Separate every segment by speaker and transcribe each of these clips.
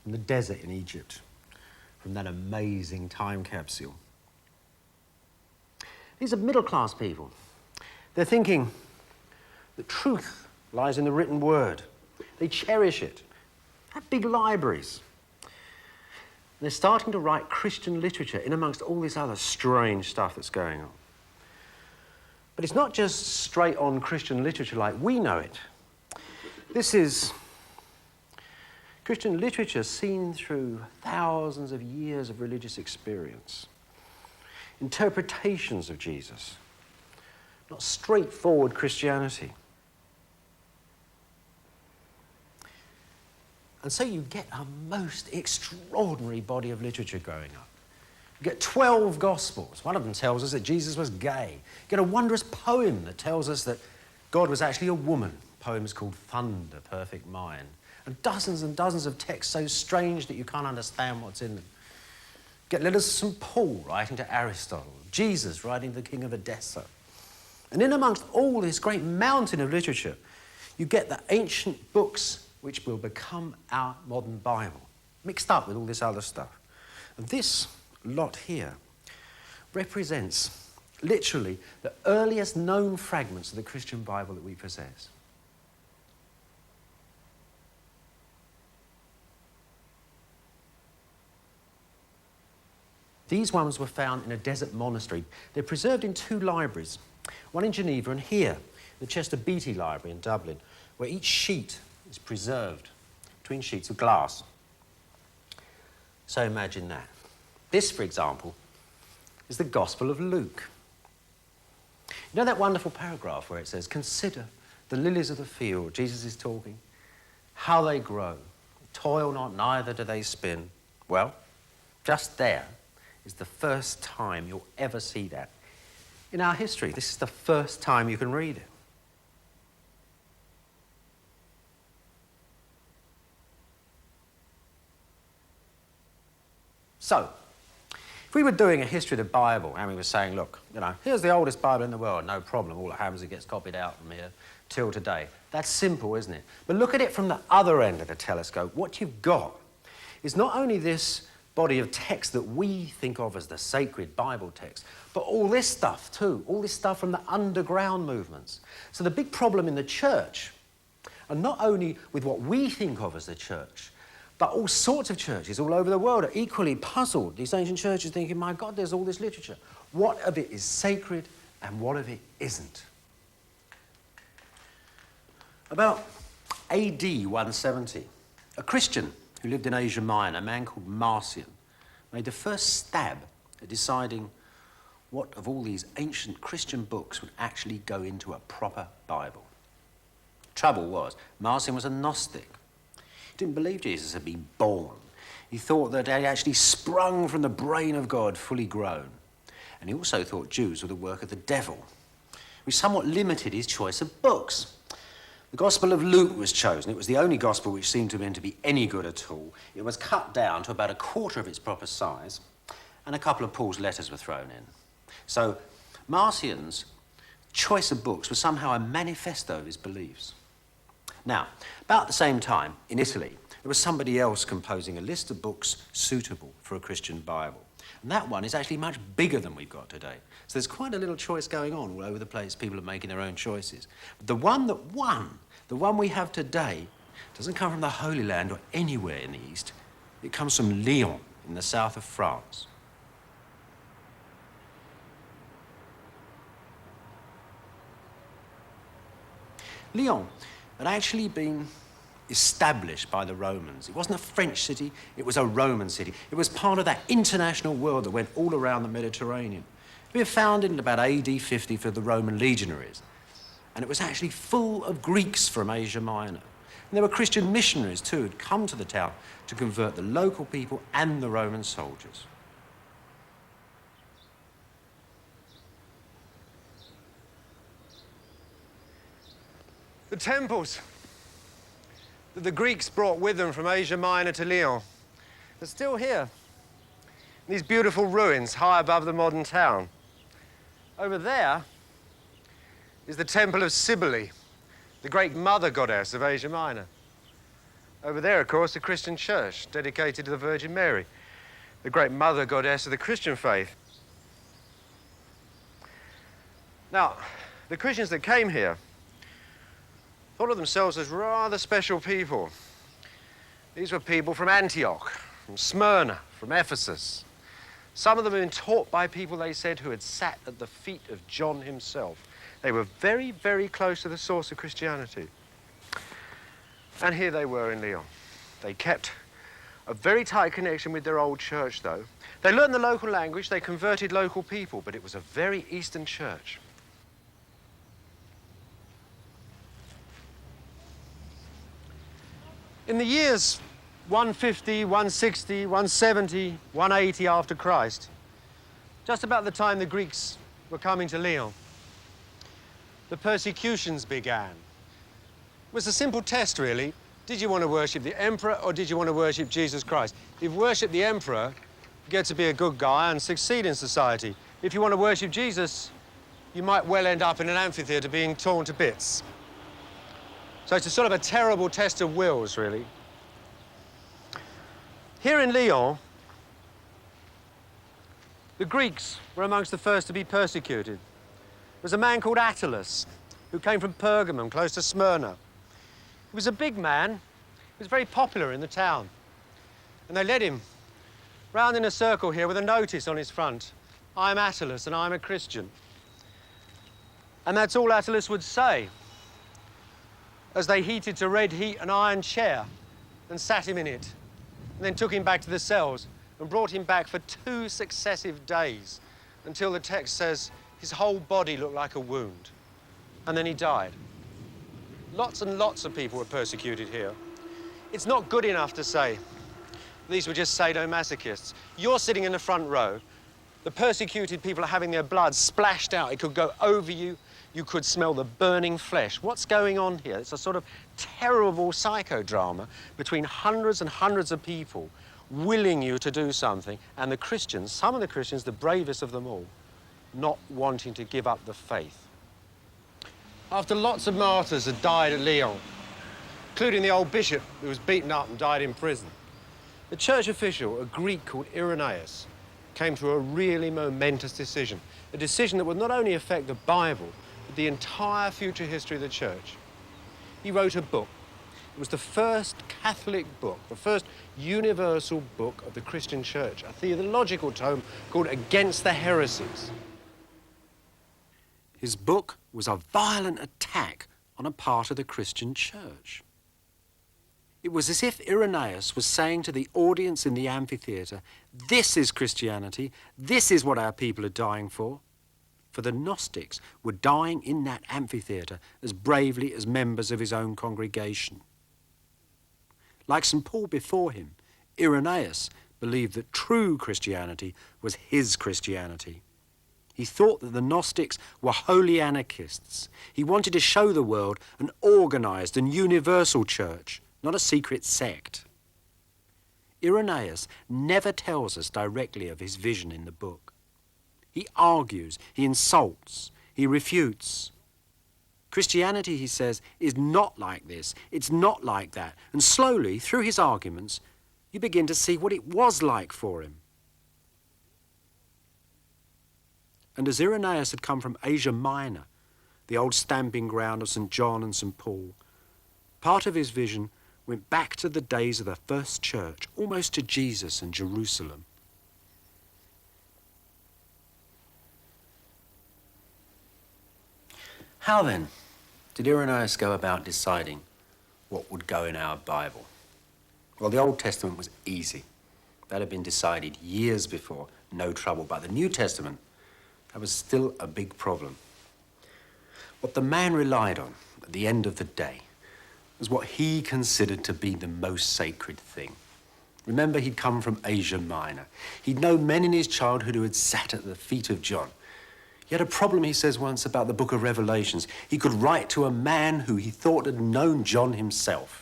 Speaker 1: from the desert in Egypt, from that amazing time capsule. These are middle-class people. They're thinking that truth lies in the written word. They cherish it. They have big libraries. They're starting to write Christian literature in amongst all this other strange stuff that's going on. But it's not just straight-on Christian literature like we know it. This is Christian literature seen through thousands of years of religious experience. Interpretations of Jesus, not straightforward Christianity. And so you get a most extraordinary body of literature growing up. You get 12 Gospels. One of them tells us that Jesus was gay. You get a wondrous poem that tells us that God was actually a woman. Poems called Thunder, Perfect Mind. And dozens of texts so strange that you can't understand what's in them. You get letters from St. Paul writing to Aristotle. Jesus writing to the King of Edessa. And in amongst all this great mountain of literature, you get the ancient books which will become our modern Bible, mixed up with all this other stuff. And this lot here represents literally the earliest known fragments of the Christian Bible that we possess. These ones were found in a desert monastery. They're preserved in two libraries, one in Geneva and here, the Chester Beatty Library in Dublin, where each sheet is preserved between sheets of glass. So imagine that. This, for example, is the Gospel of Luke. You know that wonderful paragraph where it says, "Consider the lilies of the field," Jesus is talking, "how they grow, toil not, neither do they spin." Well, just there is the first time you'll ever see that. In our history, this is the first time you can read it. So, if we were doing a history of the Bible and we were saying, look, you know, here's the oldest Bible in the world, no problem, all that happens is it gets copied out from here till today. That's simple, isn't it? But look at it from the other end of the telescope. What you've got is not only this body of text that we think of as the sacred Bible text, but all this stuff too, all this stuff from the underground movements. So the big problem in the church, and not only with what we think of as the church, but all sorts of churches all over the world are equally puzzled. These ancient churches thinking, my God, there's all this literature. What of it is sacred and what of it isn't? About AD 170, a Christian who lived in Asia Minor, a man called Marcion, made the first stab at deciding what of all these ancient Christian books would actually go into a proper Bible. Trouble was, Marcion was a Gnostic. He didn't believe Jesus had been born. He thought that he actually sprung from the brain of God, fully grown. And he also thought Jews were the work of the devil, which somewhat limited his choice of books. The Gospel of Luke was chosen. It was the only Gospel which seemed to him to be any good at all. It was cut down to about a quarter of its proper size, and a couple of Paul's letters were thrown in. So Marcion's choice of books was somehow a manifesto of his beliefs. Now, about the same time, in Italy, there was somebody else composing a list of books suitable for a Christian Bible. And that one is actually much bigger than we've got today. So there's quite a little choice going on all over the place. People are making their own choices. But the one that won, the one we have today, doesn't come from the Holy Land or anywhere in the East. It comes from Lyon in the south of France. Lyon had actually been established by the Romans. It wasn't a French city, it was a Roman city. It was part of that international world that went all around the Mediterranean. It was founded in about AD 50 for the Roman legionaries. And it was actually full of Greeks from Asia Minor. And there were Christian missionaries too who'd come to the town to convert the local people and the Roman soldiers.
Speaker 2: The temples that the Greeks brought with them from Asia Minor to Lyon are still here. These beautiful ruins high above the modern town. Over there is the temple of Cybele, the great mother goddess of Asia Minor. Over there, of course, the Christian church, dedicated to the Virgin Mary, the great mother goddess of the Christian faith. Now, the Christians that came here thought of themselves as rather special people. These were people from Antioch, from Smyrna, from Ephesus. Some of them had been taught by people, they said, who had sat at the feet of John himself. They were very, very close to the source of Christianity. And here they were in Lyon. They kept a very tight connection with their old church, though. They learned the local language, they converted local people, but it was a very Eastern church. In the years 150, 160, 170, 180 after Christ, just about the time the Greeks were coming to Lyon, the persecutions began. It was a simple test, really. Did you want to worship the emperor or did you want to worship Jesus Christ? If you worship the emperor, you get to be a good guy and succeed in society. If you want to worship Jesus, you might well end up in an amphitheatre being torn to bits. So it's a sort of a terrible test of wills, really. Here in Lyon, the Greeks were amongst the first to be persecuted. There was a man called Attalus, who came from Pergamum, close to Smyrna. He was a big man. He was very popular in the town. And they led him round in a circle here with a notice on his front. I'm Attalus and I'm a Christian. And that's all Attalus would say, as they heated to red heat an iron chair and sat him in it, and then took him back to the cells and brought him back for 2 successive days until the text says his whole body looked like a wound. And then he died. Lots and lots of people were persecuted here. It's not good enough to say these were just sadomasochists. You're sitting in the front row. The persecuted people are having their blood splashed out. It could go over you. You could smell the burning flesh. What's going on here? It's a sort of terrible psychodrama between hundreds and hundreds of people willing you to do something, and the Christians, some of the Christians, the bravest of them all, not wanting to give up the faith. After lots of martyrs had died at Lyon, including the old bishop who was beaten up and died in prison, the church official, a Greek called Irenaeus, came to a really momentous decision, a decision that would not only affect the Bible, but the entire future history of the church. He wrote a book. It was the first Catholic book, the first universal book of the Christian church, a theological tome called Against the Heresies. His book was a violent attack on a part of the Christian church. It was as if Irenaeus was saying to the audience in the amphitheatre, this is Christianity, this is what our people are dying for. For the Gnostics were dying in that amphitheatre as bravely as members of his own congregation. Like St. Paul before him, Irenaeus believed that true Christianity was his Christianity. He thought that the Gnostics were holy anarchists. He wanted to show the world an organised and universal church, not a secret sect. Irenaeus never tells us directly of his vision in the book. He argues, he insults, he refutes. Christianity, he says, is not like this, it's not like that. And slowly, through his arguments, you begin to see what it was like for him. And as Irenaeus had come from Asia Minor, the old stamping ground of St. John and St. Paul, part of his vision went back to the days of the first church, almost to Jesus and Jerusalem. How then did Irenaeus go about deciding what would go in our Bible? Well, the Old Testament was easy. That had been decided years before, no trouble. But the New Testament, that was still a big problem. What the man relied on at the end of the day was what he considered to be the most sacred thing. Remember, he'd come from Asia Minor. He'd known men in his childhood who had sat at the feet of John. He had a problem, he says once, about the book of Revelations. He could write to a man who he thought had known John himself.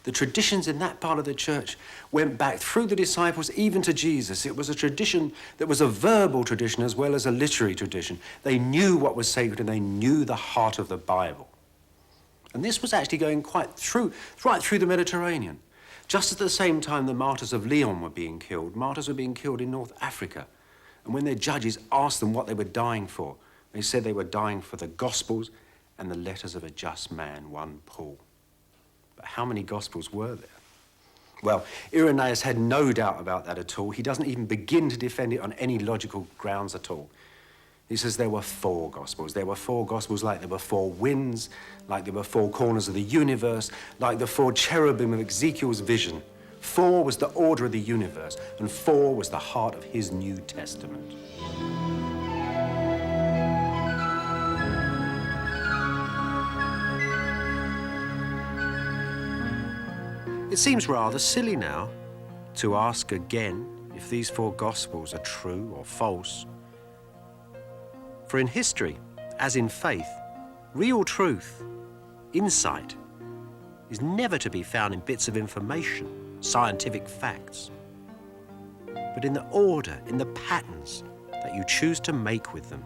Speaker 2: The traditions in that part of the church went back through the disciples, even to Jesus. It was a tradition that was a verbal tradition as well as a literary tradition. They knew what was sacred and they knew the heart of the Bible. And this was actually going right through the Mediterranean.
Speaker 1: Just at the same time the martyrs of Lyon were being killed, martyrs were being killed in North Africa. And when their judges asked them what they were dying for, they said they were dying for the Gospels and the letters of a just man, one Paul. But how many Gospels were there? Well, Irenaeus had no doubt about that at all. He doesn't even begin to defend it on any logical grounds at all. He says there were 4 Gospels. There were 4 Gospels like there were 4 winds, like there were 4 corners of the universe, like the 4 cherubim of Ezekiel's vision. 4 was the order of the universe, and 4 was the heart of his New Testament. It seems rather silly now to ask again if these 4 Gospels are true or false. For in history, as in faith, real truth, insight, is never to be found in bits of information, scientific facts, but in the order, in the patterns that you choose to make with them.